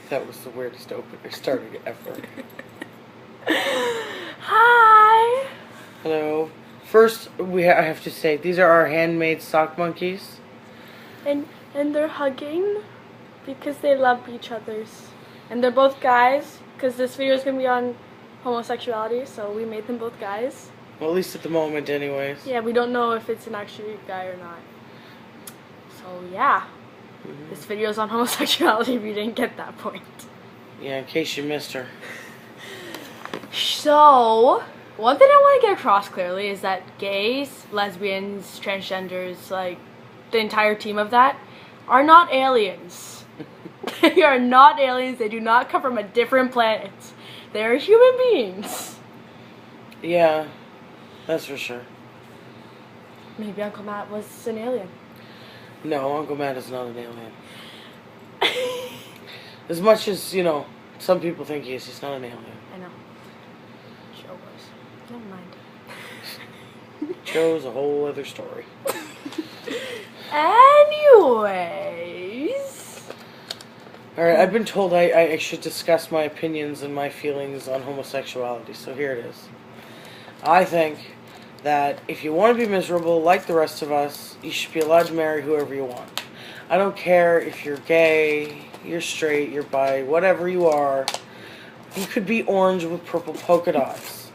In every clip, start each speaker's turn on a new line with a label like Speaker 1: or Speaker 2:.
Speaker 1: That was the weirdest opener starting ever.
Speaker 2: Hi!
Speaker 1: Hello. First, I have to say, these are our handmade sock monkeys.
Speaker 2: And they're hugging because they love each other's. And they're both guys, because this video is going to be on homosexuality, so we made them both guys.
Speaker 1: Well, at least at the moment, anyways.
Speaker 2: Yeah, we don't know if it's an actual guy or not. So, yeah. Mm-hmm. This video is on homosexuality if you didn't get that point.
Speaker 1: Yeah, in case you missed her.
Speaker 2: So, one thing I want to get across clearly is that gays, lesbians, transgenders, like, the entire team of that, are not aliens. They are not aliens. They do not come from a different planet. They are human beings.
Speaker 1: Yeah, that's for sure.
Speaker 2: Maybe Uncle Matt was an alien.
Speaker 1: No, Uncle Matt is not an alien. As much as, some people think he is, he's not an alien.
Speaker 2: I know. Joe was. Never mind.
Speaker 1: Joe's a whole other story.
Speaker 2: Anyways.
Speaker 1: Alright, I've been told I should discuss my opinions and my feelings on homosexuality, so here it is. I think that if you want to be miserable like the rest of us, you should be allowed to marry whoever you want. I don't care if you're gay, you're straight, you're bi, whatever you are. You could be orange with purple polka dots.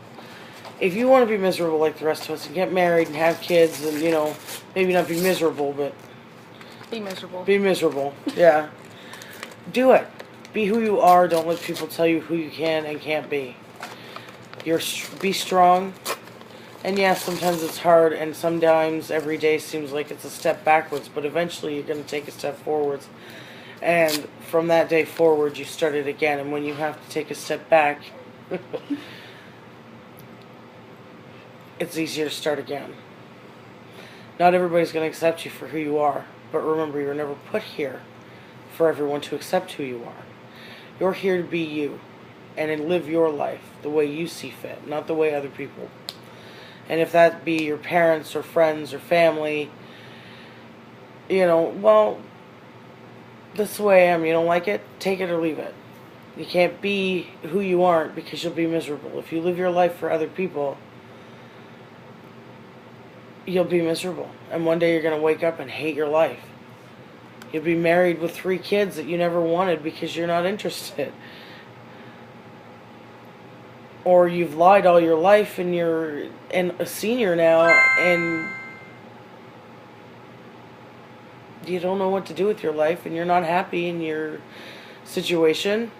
Speaker 1: If you want to be miserable like the rest of us and get married and have kids and, maybe not be miserable, but...
Speaker 2: Be miserable.
Speaker 1: Be miserable, yeah. Do it. Be who you are. Don't let people tell you who you can and can't be. Be strong. And yeah, sometimes it's hard, and sometimes every day seems like it's a step backwards, but eventually you're going to take a step forwards. And from that day forward, you start it again. And when you have to take a step back, it's easier to start again. Not everybody's going to accept you for who you are, but remember, you're never put here for everyone to accept who you are. You're here to be you and live your life the way you see fit, not the way other people. And if that be your parents or friends or family, well, that's the way I am. You don't like it? Take it or leave it. You can't be who you aren't because you'll be miserable. If you live your life for other people, you'll be miserable. And one day you're going to wake up and hate your life. You'll be married with 3 kids that you never wanted because you're not interested. Or you've lied all your life and you're a senior now and you don't know what to do with your life and you're not happy in your situation.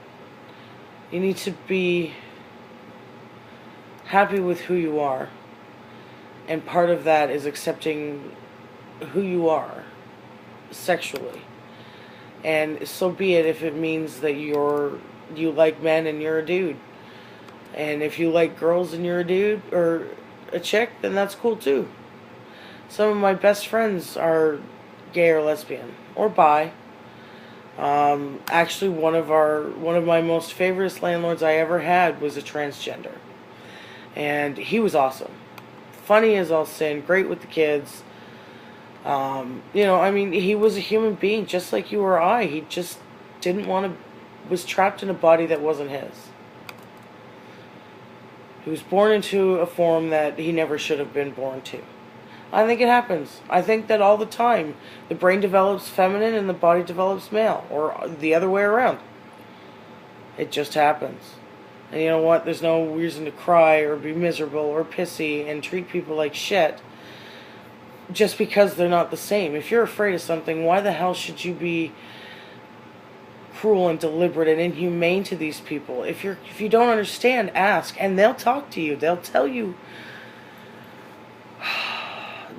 Speaker 1: You need to be happy with who you are. And part of that is accepting who you are sexually. And so be it if it means that you like men and you're a dude. And if you like girls and you're a dude or a chick, then that's cool too. Some of my best friends are gay or lesbian or bi. Actually, one of my most favorite landlords I ever had was a transgender, and he was awesome, funny as all sin, great with the kids. He was a human being just like you or I. He just was trapped in a body that wasn't his. He was born into a form that he never should have been born to. I think it happens. I think that all the time. The brain develops feminine and the body develops male. Or the other way around. It just happens. And you know what? There's no reason to cry or be miserable or pissy and treat people like shit just because they're not the same. If you're afraid of something, why the hell should you be cruel and deliberate and inhumane to these people? If you don't understand, ask, and they'll talk to you. They'll tell you.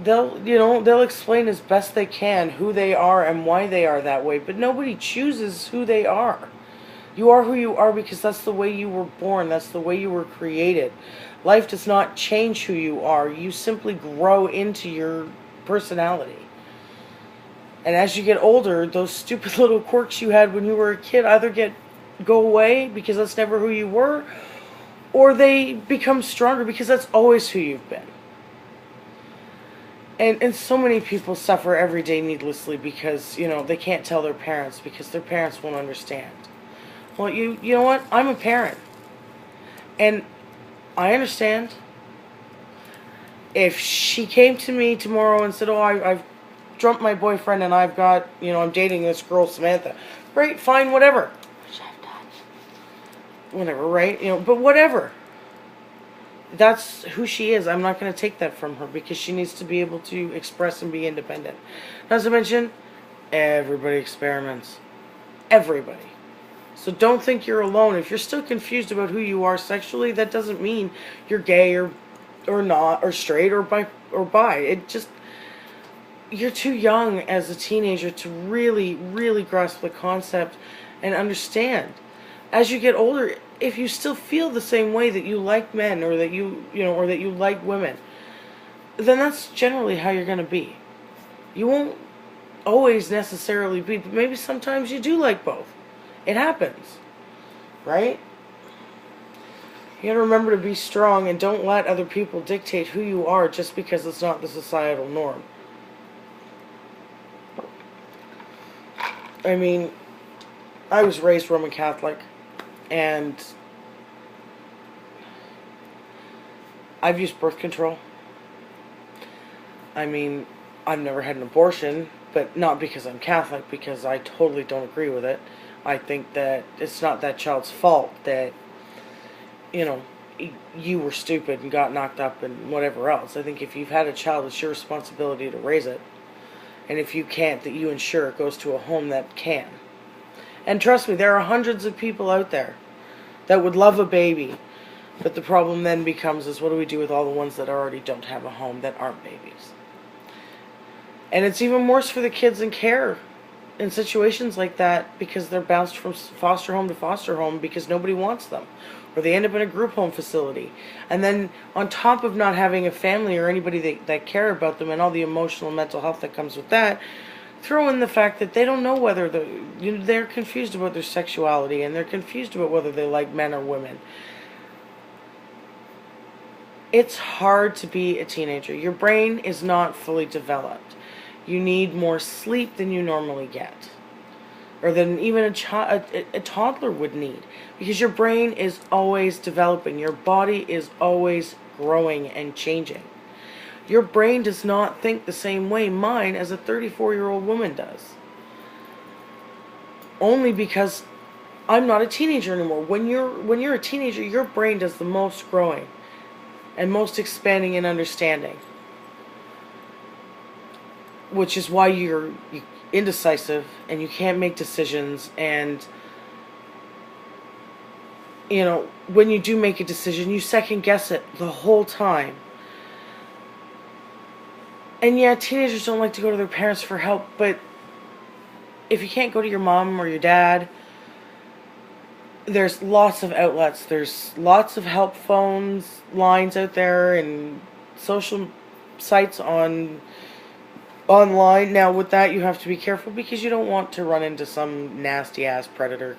Speaker 1: They'll explain as best they can who they are and why they are that way. But nobody chooses who they are. You are who you are because that's the way you were born. That's the way you were created. Life does not change who you are. You simply grow into your personality. And as you get older, those stupid little quirks you had when you were a kid either go away because that's never who you were, or they become stronger because that's always who you've been. And so many people suffer every day needlessly because, they can't tell their parents because their parents won't understand. Well, you know what? I'm a parent. And I understand. If she came to me tomorrow and said, oh, I've dumped my boyfriend and I've got, I'm dating this girl, Samantha. Great, fine, whatever.
Speaker 2: Which I've done.
Speaker 1: Whatever, right? But whatever. That's who she is. I'm not going to take that from her because she needs to be able to express and be independent. Not to mention, everybody experiments. Everybody. So don't think you're alone. If you're still confused about who you are sexually, that doesn't mean you're gay or not, or straight or bi. It just, you're too young as a teenager to really, really grasp the concept and understand. As you get older, if you still feel the same way that you like men or that or that you like women, then that's generally how you're going to be. You won't always necessarily be, but maybe sometimes you do like both. It happens, right? You gotta remember to be strong and don't let other people dictate who you are just because it's not the societal norm. I mean, I was raised Roman Catholic, and I've used birth control. I mean, I've never had an abortion, but not because I'm Catholic, because I totally don't agree with it. I think that it's not that child's fault that, you were stupid and got knocked up and whatever else. I think if you've had a child, it's your responsibility to raise it. And if you can't, that you ensure it goes to a home that can. And trust me, there are hundreds of people out there that would love a baby. But the problem then becomes is what do we do with all the ones that already don't have a home that aren't babies? And it's even worse for the kids in care in situations like that because they're bounced from foster home to foster home because nobody wants them. Or they end up in a group home facility. And then on top of not having a family or anybody that care about them and all the emotional and mental health that comes with that, throw in the fact that they don't know whether they're confused about their sexuality and they're confused about whether they like men or women. It's hard to be a teenager. Your brain is not fully developed. You need more sleep than you normally get. Or than even a toddler would need. Because your brain is always developing. Your body is always growing and changing. Your brain does not think the same way mine as a 34-year-old woman does. Only because I'm not a teenager anymore. When you're a teenager, your brain does the most growing and most expanding and understanding. Which is why you're indecisive and you can't make decisions, and when you do make a decision you second guess it the whole time. And yeah, teenagers don't like to go to their parents for help, but if you can't go to your mom or your dad, there's lots of outlets. There's lots of help phones, lines out there, and social sites online. Now with that you have to be careful because you don't want to run into some nasty ass predator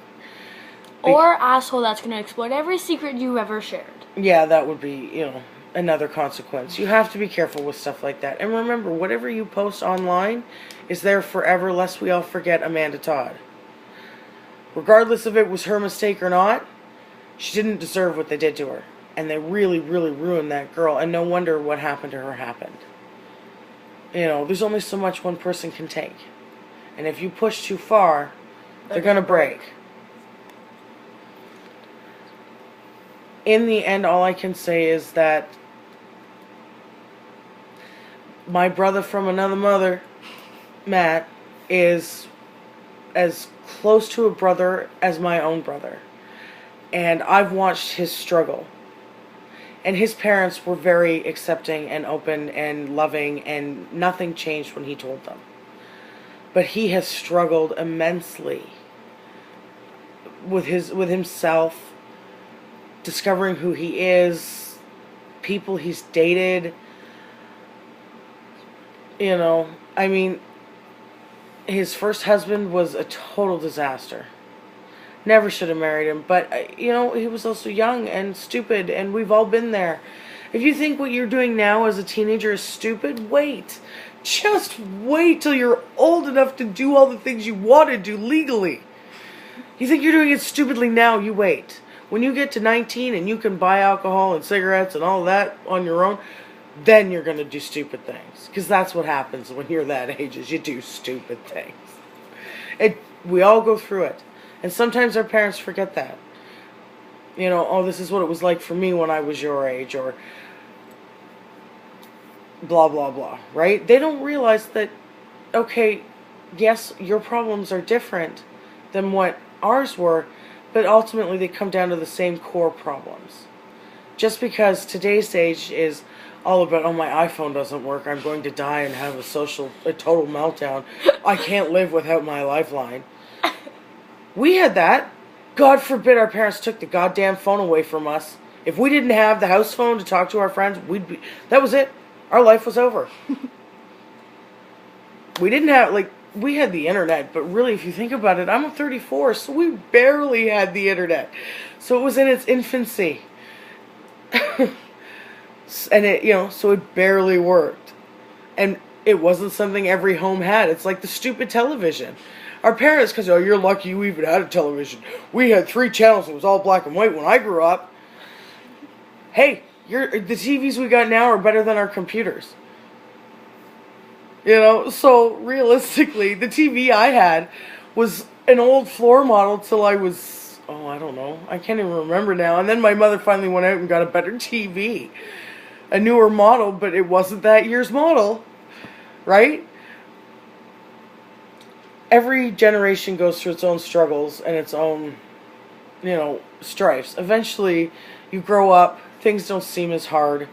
Speaker 2: or asshole that's going to exploit every secret you ever shared.
Speaker 1: Yeah, that would be another consequence. You have to be careful with stuff like that. And remember, whatever you post online is there forever, lest we all forget Amanda Todd. Regardless if it was her mistake or not, she didn't deserve what they did to her, and they really, really ruined that girl. And no wonder what happened to her happened. There's only so much one person can take. And if you push too far, they're going to break. In the end, all I can say is that my brother from another mother, Matt, is as close to a brother as my own brother. And I've watched his struggle. And his parents were very accepting and open and loving, and nothing changed when he told them. But he has struggled immensely with himself, discovering who he is, people he's dated. I mean, his first husband was a total disaster. Never should have married him, but, he was also young and stupid, and we've all been there. If you think what you're doing now as a teenager is stupid, wait. Just wait till you're old enough to do all the things you want to do legally. You think you're doing it stupidly now, you wait. When you get to 19 and you can buy alcohol and cigarettes and all that on your own, then you're going to do stupid things. Because that's what happens when you're that age, is you do stupid things. We all go through it. And sometimes our parents forget that. You know, oh, this is what it was like for me when I was your age, or blah, blah, blah, right? They don't realize that, okay, yes, your problems are different than what ours were, but ultimately they come down to the same core problems. Just because today's age is all about, oh, my iPhone doesn't work, I'm going to die and have a total meltdown, I can't live without my Lifeline. We had that. God forbid our parents took the goddamn phone away from us. If we didn't have the house phone to talk to our friends, that was it. Our life was over. We didn't have, we had the internet, but really, if you think about it, I'm 34, so we barely had the internet. So it was in its infancy. And so it barely worked. And it wasn't something every home had. It's like the stupid television. Our parents, because, oh, you're lucky you even had a television. We had 3 channels, it was all black and white when I grew up. Hey, the TVs we got now are better than our computers. You know, so realistically, the TV I had was an old floor model till I was, I don't know, I can't even remember now. And then my mother finally went out and got a better TV. A newer model, but it wasn't that year's model, right? Every generation goes through its own struggles and its own, strifes. Eventually, you grow up, things don't seem as hard,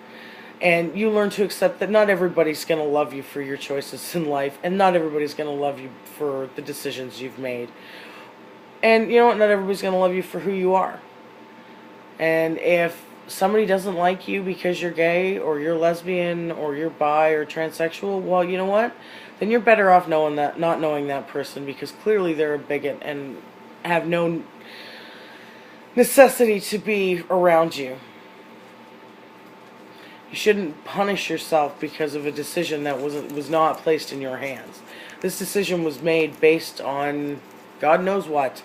Speaker 1: and you learn to accept that not everybody's going to love you for your choices in life, and not everybody's going to love you for the decisions you've made. And, not everybody's going to love you for who you are. And if somebody doesn't like you because you're gay, or you're lesbian, or you're bi, or transsexual, well, you know what? Then you're better off not knowing that person, because clearly they're a bigot and have no necessity to be around you. You shouldn't punish yourself because of a decision that was not placed in your hands. This decision was made based on God knows what.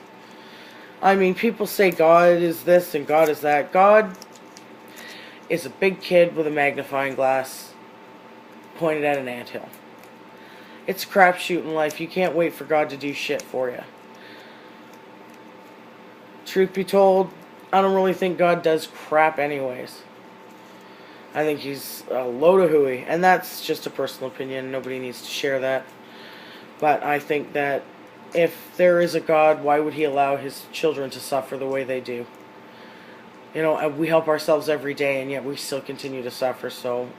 Speaker 1: I mean, people say God is this and God is that. God is a big kid with a magnifying glass pointed at an anthill. It's a crapshoot in life. You can't wait for God to do shit for you. Truth be told, I don't really think God does crap anyways. I think he's a load of hooey. And that's just a personal opinion. Nobody needs to share that. But I think that if there is a God, why would he allow his children to suffer the way they do? We help ourselves every day, and yet we still continue to suffer. So,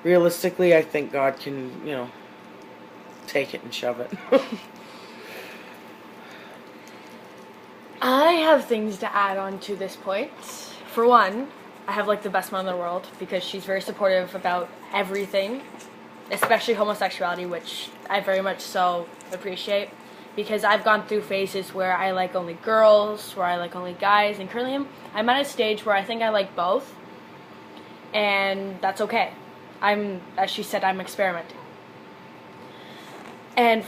Speaker 1: realistically, I think God can, take it and shove it.
Speaker 2: I have things to add on to this point. For one, I have the best mom in the world, because she's very supportive about everything, especially homosexuality, which I very much so appreciate, because I've gone through phases where I like only girls, where I like only guys, and currently I'm at a stage where I think I like both, and that's okay. As she said, I'm experimenting. And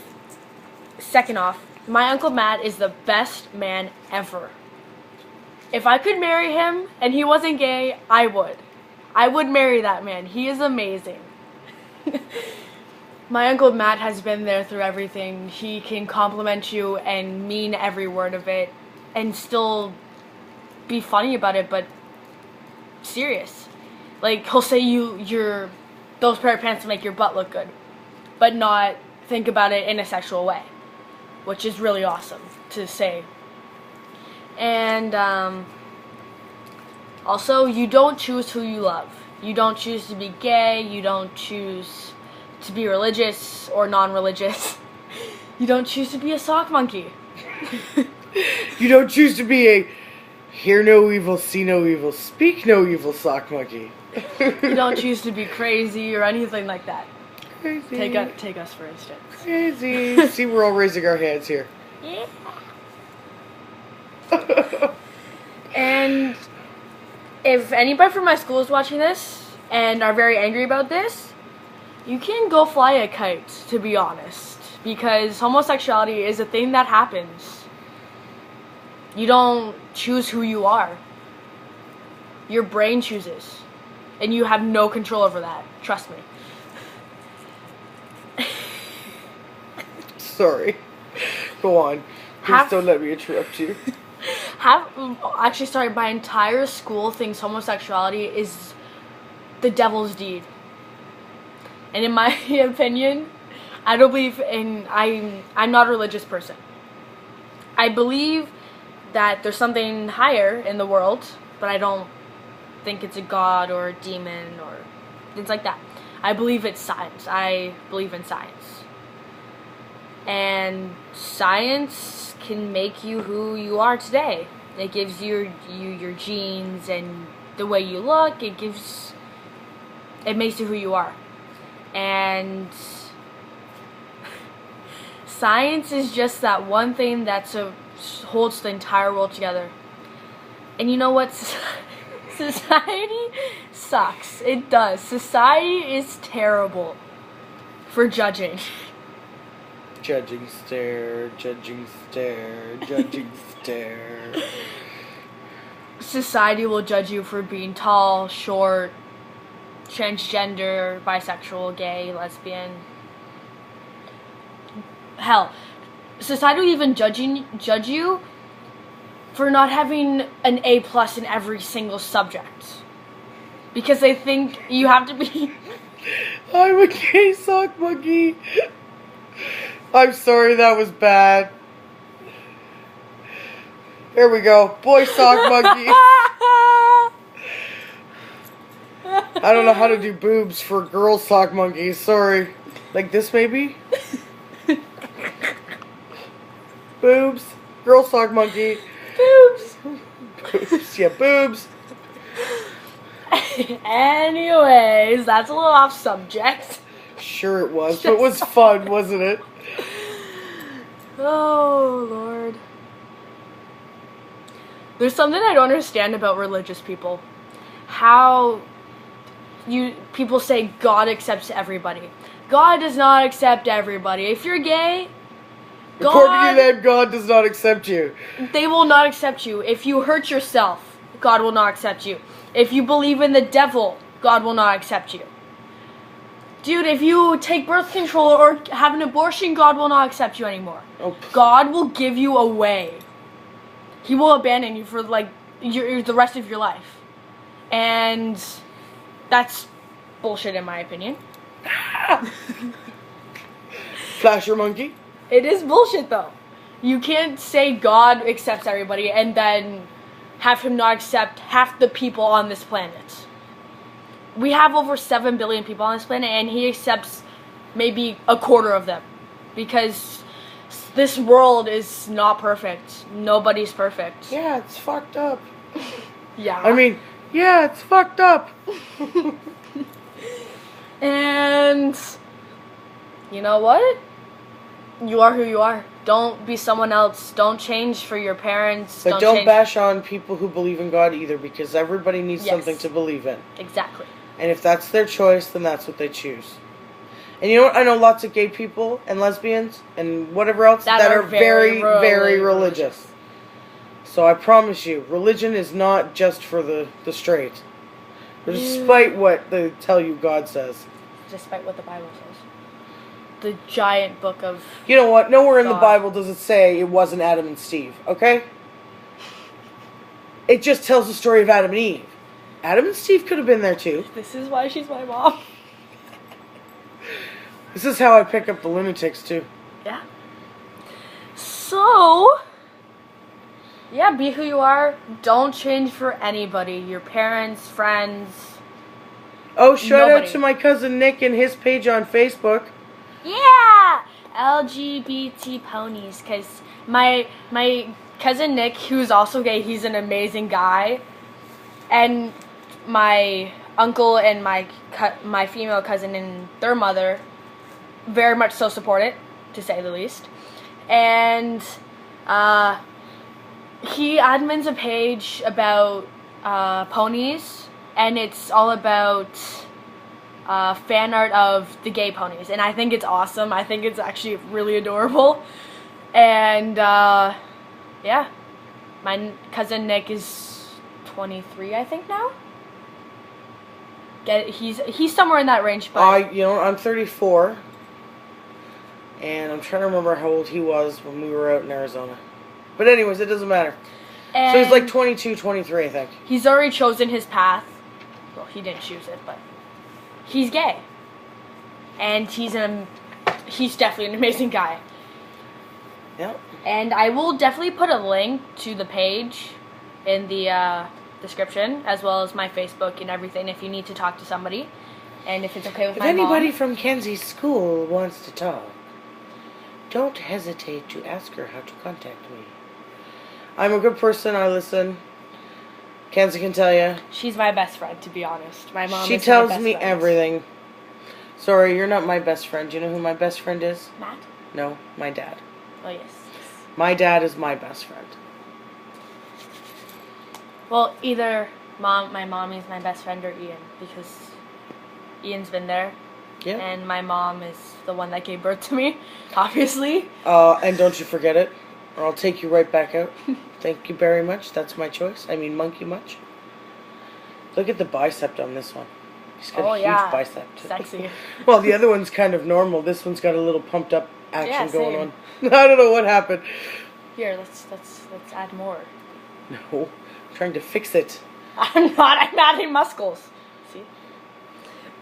Speaker 2: second off, my Uncle Matt is the best man ever. If I could marry him and he wasn't gay, I would. I would marry that man. He is amazing. My Uncle Matt has been there through everything. He can compliment you and mean every word of it and still be funny about it, but serious. He'll say those pair of pants make your butt look good, but not think about it in a sexual way, which is really awesome to say. And also, you don't choose who you love. You don't choose to be gay. You don't choose to be religious or non-religious. You don't choose to be a sock monkey.
Speaker 1: You don't choose to be a hear no evil, see no evil, speak no evil sock monkey.
Speaker 2: You don't choose to be crazy or anything like that.
Speaker 1: Crazy.
Speaker 2: Take us for instance.
Speaker 1: Crazy. See, we're all raising our hands here.
Speaker 2: Yeah. And if anybody from my school is watching this and are very angry about this, you can go fly a kite, to be honest, because homosexuality is a thing that happens. You don't choose who you are. Your brain chooses. And you have no control over that. Trust me.
Speaker 1: Sorry. Go on. Please don't let me interrupt you.
Speaker 2: Actually, sorry, my entire school thinks homosexuality is the devil's deed. And in my opinion, I don't believe in, I'm not a religious person. I believe that there's something higher in the world, but I don't think it's a god or a demon or things like that. I believe it's science. I believe in science. And science can make you who you are today. It gives you your genes and the way you look. It makes you who you are. And science is just that one thing that holds the entire world together. And you know what? Society sucks. It does. Society is terrible for judging.
Speaker 1: Judging stare, judging stare, judging stare.
Speaker 2: Society will judge you for being tall, short, transgender, bisexual, gay, lesbian. Hell, society will even judge you for not having an A+ in every single subject. Because they think you have to be...
Speaker 1: I'm a gay sock monkey. I'm sorry, that was bad. Here we go. Boy sock monkey. I don't know how to do boobs for girl sock monkeys. Sorry. Like this, maybe? Boobs. Girl sock monkey.
Speaker 2: Boobs.
Speaker 1: Boobs. Yeah, boobs.
Speaker 2: Anyways, that's a little off subject.
Speaker 1: Sure it was, but it was fun, wasn't it?
Speaker 2: Oh, Lord. There's something I don't understand about religious people. How people say God accepts everybody. God does not accept everybody. If you're gay,
Speaker 1: According to them, God does not accept you.
Speaker 2: They will not accept you. If you hurt yourself, God will not accept you. If you believe in the devil, God will not accept you. Dude, if you take birth control or have an abortion, God will not accept you anymore.
Speaker 1: Oh.
Speaker 2: God will give you away. He will abandon you for the rest of your life. And that's bullshit in my opinion.
Speaker 1: Flasher monkey.
Speaker 2: It is bullshit though. You can't say God accepts everybody and then have him not accept half the people on this planet. We have over 7 billion people on this planet and he accepts maybe a quarter of them. Because this world is not perfect. Nobody's perfect.
Speaker 1: Yeah, it's fucked up.
Speaker 2: Yeah.
Speaker 1: I mean, yeah, it's fucked up.
Speaker 2: And you know what? You are who you are. Don't be someone else. Don't change for your parents.
Speaker 1: But don't bash on people who believe in God either, because everybody needs something to believe in.
Speaker 2: Exactly.
Speaker 1: And if that's their choice, then that's what they choose. And you know what? I know lots of gay people and lesbians and whatever else that are very, very religious. So I promise you, religion is not just for the straight. Despite what they tell you God says.
Speaker 2: Despite what the Bible says. The giant book of...
Speaker 1: You know what? Nowhere in the Bible does it say it wasn't Adam and Steve, okay? It just tells the story of Adam and Eve. Adam and Steve could have been there too.
Speaker 2: This is why she's my mom.
Speaker 1: This is how I pick up the lunatics too.
Speaker 2: Yeah. So... yeah, be who you are. Don't change for anybody. Your parents, friends.
Speaker 1: Oh, shout out to my cousin Nick and his page on Facebook.
Speaker 2: Yeah! LGBT ponies. Because my cousin Nick, who's also gay, he's an amazing guy. And my uncle and my female cousin and their mother very much so support it, to say the least. And he admins a page about ponies, and it's all about fan art of the gay ponies, and I think it's awesome. I think it's actually really adorable, and yeah, My cousin Nick is 23, I think now. He's somewhere in that range. But
Speaker 1: I'm 34, and I'm trying to remember how old he was when we were out in Arizona. But anyways, it doesn't matter.
Speaker 2: and
Speaker 1: So he's like 22, 23, I think.
Speaker 2: he's already chosen his path. Well, he didn't choose it, but he's gay, and he's definitely an amazing guy.
Speaker 1: Yep.
Speaker 2: And I will definitely put a link to the page in the description, as well as my Facebook and everything, if you need to talk to somebody, and if it's okay with
Speaker 1: If
Speaker 2: my
Speaker 1: anybody
Speaker 2: mom.
Speaker 1: from Kenzie's school wants to talk, don't hesitate to ask her how to contact me. I'm a good person. I listen. Kenzie can tell you.
Speaker 2: She's my best friend, to be honest. My mom.
Speaker 1: She
Speaker 2: is
Speaker 1: tells
Speaker 2: my best
Speaker 1: me
Speaker 2: friend.
Speaker 1: everything. Sorry, you're not my best friend. Do you know who my best friend is?
Speaker 2: Matt.
Speaker 1: No, my dad.
Speaker 2: Oh yes.
Speaker 1: My dad is my best friend.
Speaker 2: Well, either my mommy's my best friend, or Ian, because Ian's been there,
Speaker 1: Yeah.
Speaker 2: and my mom is the one that gave birth to me, obviously.
Speaker 1: And don't you forget it, or I'll take you right back out. Thank you very much. That's my choice. I mean, monkey much. Look at the bicep on this one. He's got a huge bicep. Too.
Speaker 2: Sexy.
Speaker 1: Well, the other one's kind of normal. This one's got a little pumped up action
Speaker 2: Yeah,
Speaker 1: going
Speaker 2: same.
Speaker 1: on. I don't know what happened.
Speaker 2: Here, let's add more.
Speaker 1: No, I'm trying to fix it.
Speaker 2: I'm adding muscles. See?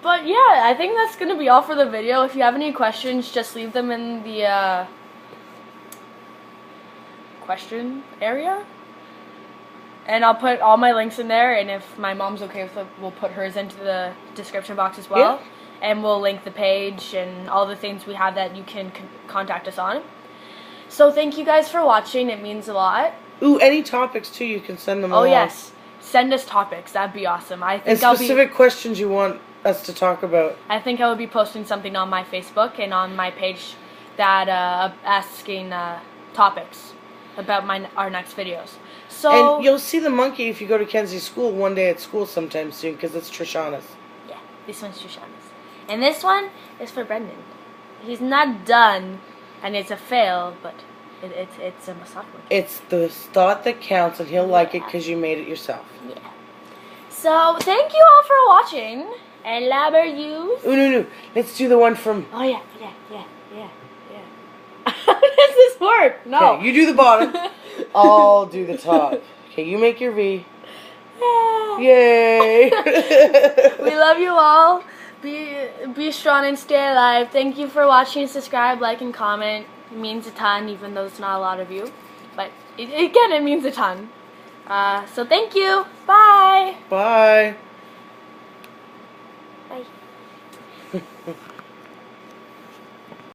Speaker 2: But yeah, I think that's gonna be all for the video. If you have any questions, just leave them in the question area. And I'll put all my links in there, and if my mom's okay with it, we'll put hers into the description box as well.
Speaker 1: Yeah.
Speaker 2: And we'll link the page and all the things we have that you can contact us on. So thank you guys for watching. It means a lot.
Speaker 1: Ooh, any topics too, you can send them
Speaker 2: Oh
Speaker 1: along.
Speaker 2: yes, send us topics. That'd be awesome. I
Speaker 1: And
Speaker 2: think
Speaker 1: specific questions you want us to talk about.
Speaker 2: I think I will be posting something on my Facebook and on my page that asking topics about our next videos. So
Speaker 1: And you'll see the monkey if you go to Kenzie's school one day at school sometime soon, because it's Trishana's.
Speaker 2: yeah, this one's Shoshana's, and this one is for Brendan. He's not done, and it's a fail, but it's a massage monkey.
Speaker 1: It's the thought that counts, and he'll like it because you made it yourself.
Speaker 2: Yeah. So thank you all for watching. I love you.
Speaker 1: Ooh, no. Let's do the one from...
Speaker 2: Oh yeah. How does this work? No.
Speaker 1: Okay, you do the bottom. I'll do the top. Okay, you make your V.
Speaker 2: Yeah.
Speaker 1: Yay!
Speaker 2: We love you all. Be strong and stay alive. Thank you for watching. Subscribe, like, and comment. It means a ton, even though it's not a lot of you. But again, it means a ton. So thank you. Bye.
Speaker 1: Bye.
Speaker 2: Bye.